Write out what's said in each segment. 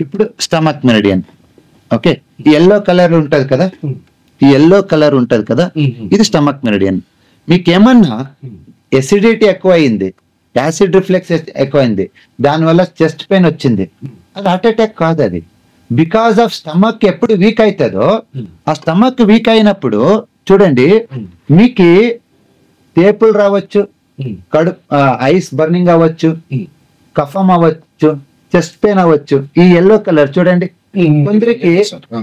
ఇప్పుడు stomach meridian. Okay, yellow colour ఉంటది కదా, ఈ ఎల్లో కలర్ ఉంటది కదా, ఇది స్టమక్ మెరిడియన్. మీకు ఏమన్నా ఎసిడిటీ ఎక్కువ అయింది, యాసిడ్ రిఫ్లెక్స్ ఎక్కువైంది, దానివల్ల చెస్ట్ పెయిన్ వచ్చింది, అది హార్ట్ అటాక్ కాదు. అది బికాస్ ఆఫ్ స్టమక్ ఎప్పుడు వీక్ అవుతుందో, ఆ స్టమక్ వీక్ అయినప్పుడు చూడండి మీకు తేపులు రావచ్చు, కడుపు ఐస్ బర్నింగ్ అవ్వచ్చు, కఫం అవ్వచ్చు, చెస్ట్ పెయిన్ అవ్వచ్చు. ఈ ఎల్లో కలర్ చూడండి, కొందరికి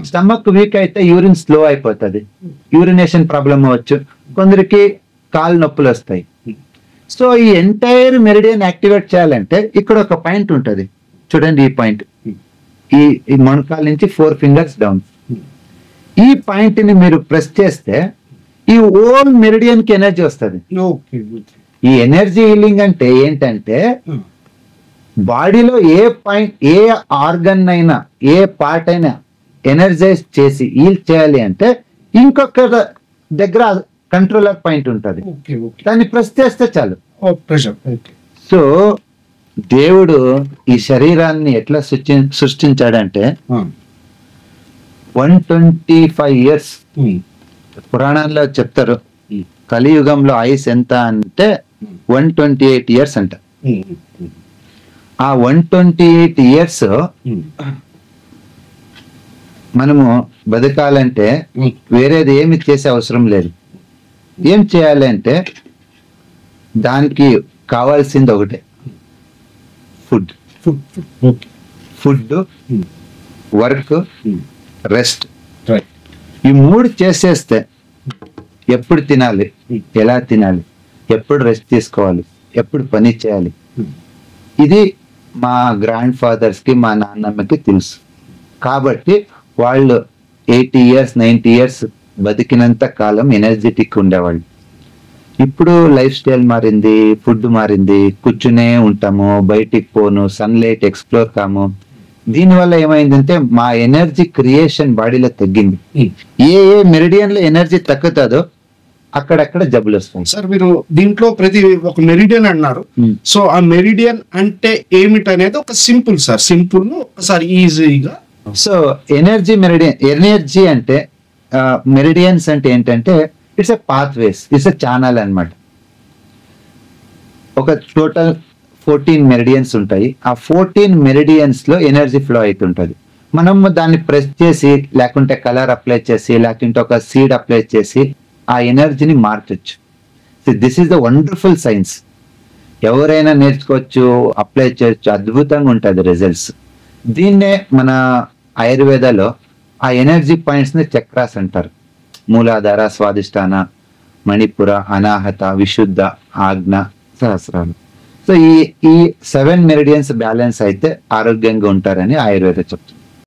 స్టమక్ వీక్ అయితే యూరిన్ స్లో అయిపోతుంది, యూరినేషన్ ప్రాబ్లం అవ్వచ్చు, కొందరికి కాలు నొప్పులు వస్తాయి. సో ఈ ఎంటైర్ మెరిడియన్ యాక్టివేట్ చేయాలంటే ఇక్కడ ఒక పాయింట్ ఉంటుంది చూడండి, ఈ పాయింట్, ఈ మొణకాల నుంచి 4 ఫింగర్స్ డౌన్, ఈ పాయింట్ ని మీరు ప్రెస్ చేస్తే ఈ ఓల్ మెరిడియన్ కి ఎనర్జీ వస్తుంది. ఈ ఎనర్జీ హీలింగ్ అంటే ఏంటంటే బాడీలో ఏ పాయింట్, ఏ ఆర్గన్ అయినా, ఏ పార్ట్ అయినా ఎనర్జైజ్ చేసి హీల్ చేయాలి అంటే ఇంకొక దగ్గర కంట్రోలర్ పాయింట్ ఉంటుంది, దాన్ని ప్రెస్ చేస్తే చాలు. సో దేవుడు ఈ శరీరాన్ని ఎట్లా సృష్టించాడంటే 125 ఇయర్స్ పురాణాల్లో చెప్తారు. కలియుగంలో ఆయుస్ ఎంత అంటే 128 ఇయర్స్ అంట. ఆ 128 ఇయర్స్ మనము బతకాలంటే వేరేది ఏమి చేసే అవసరం లేదు. ఏం చేయాలి అంటే దానికి కావాల్సింది ఒకటే, ఫుడ్, వర్క్, రెస్ట్. ఈ 3 చేసేస్తే ఎప్పుడు తినాలి, ఎలా తినాలి, ఎప్పుడు రెస్ట్ తీసుకోవాలి, ఎప్పుడు పని చేయాలి, ఇది మా గ్రాండ్ ఫాదర్స్ కి, మా నాన్నమ్మకి తెలుసు. కాబట్టి వాళ్ళు 80 ఇయర్స్ 90 ఇయర్స్ బతికినంత కాలం ఎనర్జెటిక్ ఉండేవాళ్ళు. ఇప్పుడు లైఫ్ స్టైల్ మారింది, ఫుడ్ మారింది, కూర్చునే ఉంటాము, బయటికి పోను, సన్లైట్ ఎక్స్ప్లోర్ కాము. దీనివల్ల ఏమైందంటే మా ఎనర్జీ క్రియేషన్ బాడీలో తగ్గింది. ఏ మెరిడియన్ లో ఎనర్జీ తగ్గుతుందో అక్కడక్కడ జబ్బులు వస్తాయి. సార్ మీరు దీంట్లో ప్రతి ఒక మెరిడియన్ అన్నారు, సో ఆ మెరిడియన్ అంటే ఏమిటనేది ఒక సింపుల్ సార్, సింపుల్ ఒకసారి ఈజీగా. సో ఎనర్జీ మెరిడియన్, ఎనర్జీ అంటే మెరిడియన్స్ అంటే ఏంటంటే it's a pathways, it's a channel అన్నమాట. ఒక టోటల్ 14 మెరిడియన్స్ ఉంటాయి. ఆ 14 మెరిడియన్స్ లో ఎనర్జీ ఫ్లో అవుతుంటది. మనం దాన్ని ప్రెస్ చేసి, లేకుంటే కలర్ అప్లై చేసి, లేకుంటే ఒక సీడ్ అప్లై చేసి ఆ ఎనర్జీని మార్చొచ్చు. This is the wonderful science. ఎవరైనా నేర్చుకోవచ్చు, అప్లై చేయొచ్చు, అద్భుతంగా ఉంటుంది రిజల్ట్స్. దీన్నే మన ఆయుర్వేదలో ఆ ఎనర్జీ పాయింట్స్ ని చక్రాస్ అంటారు. మూలాధార, స్వాదిష్టాన, మణిపుర, అనాహత, విశుద్ధ, ఆజ్ఞ, సహస్రాలు. సో ఈ 7 మెరిడియన్స్ బ్యాలెన్స్ అయితే ఆరోగ్యంగా ఉంటారని ఆయుర్వేద చెప్తుంది.